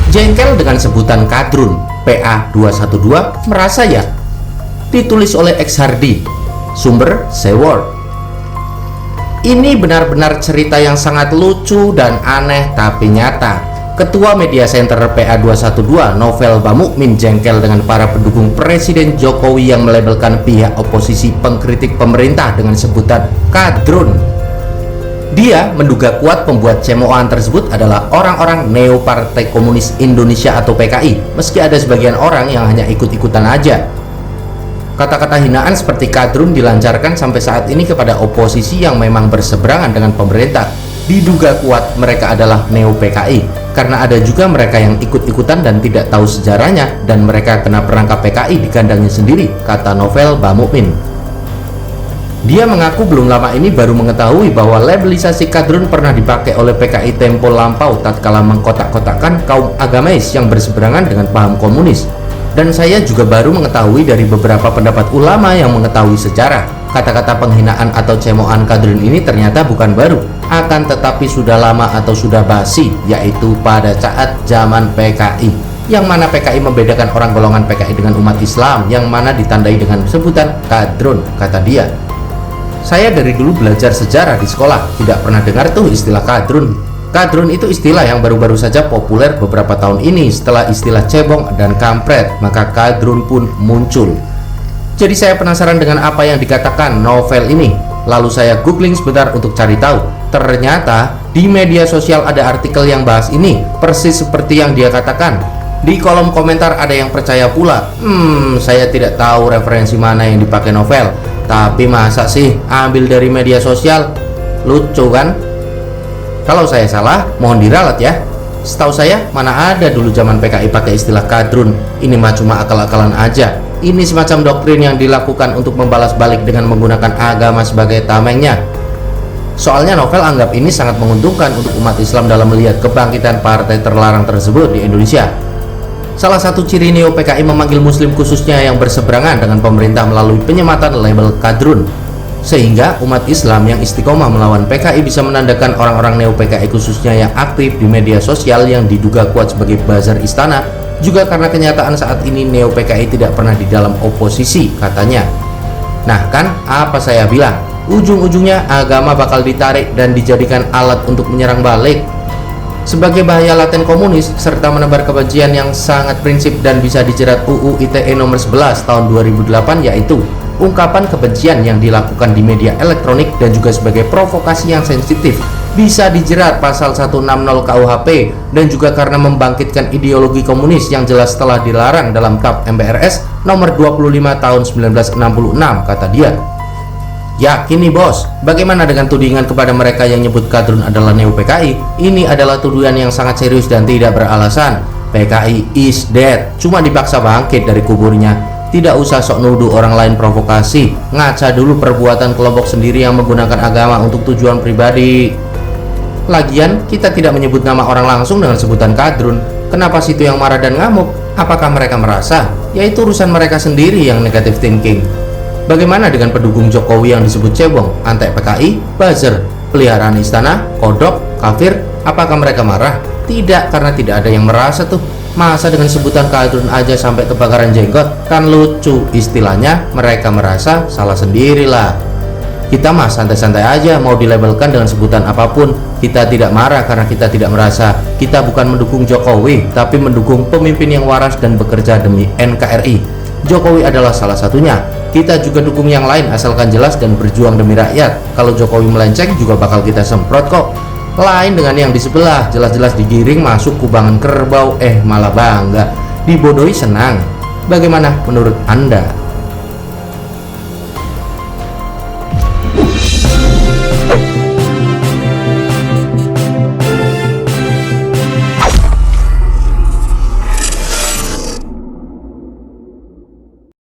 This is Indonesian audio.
Jengkel dengan sebutan kadrun PA212 merasa ya? Ditulis oleh X Hardy, sumber Seward. Ini benar-benar cerita yang sangat lucu dan aneh tapi nyata. Ketua Media Center PA212 Novel Bamukmin jengkel dengan para pendukung Presiden Jokowi yang melabelkan pihak oposisi pengkritik pemerintah dengan sebutan kadrun. Dia menduga kuat pembuat cemoohan tersebut adalah orang-orang Neo Partai Komunis Indonesia atau PKI, meski ada sebagian orang yang hanya ikut-ikutan aja. Kata-kata hinaan seperti kadrun dilancarkan sampai saat ini kepada oposisi yang memang berseberangan dengan pemerintah. Diduga kuat mereka adalah Neo PKI, karena ada juga mereka yang ikut-ikutan dan tidak tahu sejarahnya, dan mereka kena perangkap PKI di kandangnya sendiri, kata Novel Bamukmin. Dia mengaku belum lama ini baru mengetahui bahwa labelisasi kadrun pernah dipakai oleh PKI tempo lampau tatkala mengkotak-kotakkan kaum agamais yang berseberangan dengan paham komunis. Dan saya juga baru mengetahui dari beberapa pendapat ulama yang mengetahui sejarah. Kata-kata penghinaan atau cemoohan kadrun ini ternyata bukan baru, akan tetapi sudah lama atau sudah basi, yaitu pada saat zaman PKI. Yang mana PKI membedakan orang golongan PKI dengan umat Islam, yang mana ditandai dengan sebutan kadrun, kata dia. Saya dari dulu belajar sejarah di sekolah, tidak pernah dengar tuh istilah kadrun. Kadrun itu istilah yang baru-baru saja populer beberapa tahun ini setelah istilah cebong dan kampret, maka kadrun pun muncul. Jadi saya penasaran dengan apa yang dikatakan novel ini. Lalu saya googling sebentar untuk cari tahu. Ternyata di media sosial ada artikel yang bahas ini, persis seperti yang dia katakan. Di kolom komentar ada yang percaya pula. Saya tidak tahu referensi mana yang dipakai novel. Tapi masa sih ambil dari media sosial? Lucu kan? Kalau saya salah, mohon diralat ya. Setahu saya, mana ada dulu zaman PKI pakai istilah kadrun. Ini mah cuma akal-akalan aja. Ini semacam doktrin yang dilakukan untuk membalas balik dengan menggunakan agama sebagai tamengnya. Soalnya novel anggap ini sangat menguntungkan untuk umat Islam dalam melihat kebangkitan partai terlarang tersebut di Indonesia. Salah satu ciri Neo PKI memanggil muslim khususnya yang berseberangan dengan pemerintah melalui penyematan label kadrun. Sehingga umat Islam yang istiqomah melawan PKI bisa menandakan orang-orang Neo PKI khususnya yang aktif di media sosial yang diduga kuat sebagai buzzer istana. Juga karena kenyataan saat ini Neo PKI tidak pernah di dalam oposisi, katanya. Nah kan, apa saya bilang? Ujung-ujungnya agama bakal ditarik dan dijadikan alat untuk menyerang balik. Sebagai bahaya laten komunis serta menebar kebencian yang sangat prinsip dan bisa dijerat UU ITE nomor 11 tahun 2008, yaitu ungkapan kebencian yang dilakukan di media elektronik dan juga sebagai provokasi yang sensitif bisa dijerat pasal 160 KUHP, dan juga karena membangkitkan ideologi komunis yang jelas telah dilarang dalam KAP MPRS nomor 25 tahun 1966, kata dia. Yakin nih bos, bagaimana dengan tudingan kepada mereka yang nyebut kadrun adalah Neo PKI? Ini adalah tuduhan yang sangat serius dan tidak beralasan. PKI is dead, cuma dipaksa bangkit dari kuburnya. Tidak usah sok nuduh orang lain provokasi. Ngaca dulu perbuatan kelompok sendiri yang menggunakan agama untuk tujuan pribadi. Lagian kita tidak menyebut nama orang langsung dengan sebutan kadrun. Kenapa situ yang marah dan ngamuk? Apakah mereka merasa? Yaitu urusan mereka sendiri yang negative thinking. Bagaimana dengan pendukung Jokowi yang disebut cebong, antek PKI, buzzer, peliharaan istana, kodok, kafir? Apakah mereka marah? Tidak, karena tidak ada yang merasa tuh. Masa dengan sebutan kadrun aja sampai kebakaran jenggot? Kan lucu. Istilahnya mereka merasa salah sendirilah. Kita mah santai-santai aja mau dilabelkan dengan sebutan apapun. Kita tidak marah karena kita tidak merasa. Kita bukan mendukung Jokowi, tapi mendukung pemimpin yang waras dan bekerja demi NKRI. Jokowi adalah salah satunya. Kita juga dukung yang lain asalkan jelas dan berjuang demi rakyat. Kalau Jokowi melenceng juga bakal kita semprot kok. Lain dengan yang di sebelah, jelas-jelas digiring masuk kubangan kerbau, malah bangga. Dibodohi senang. Bagaimana menurut Anda?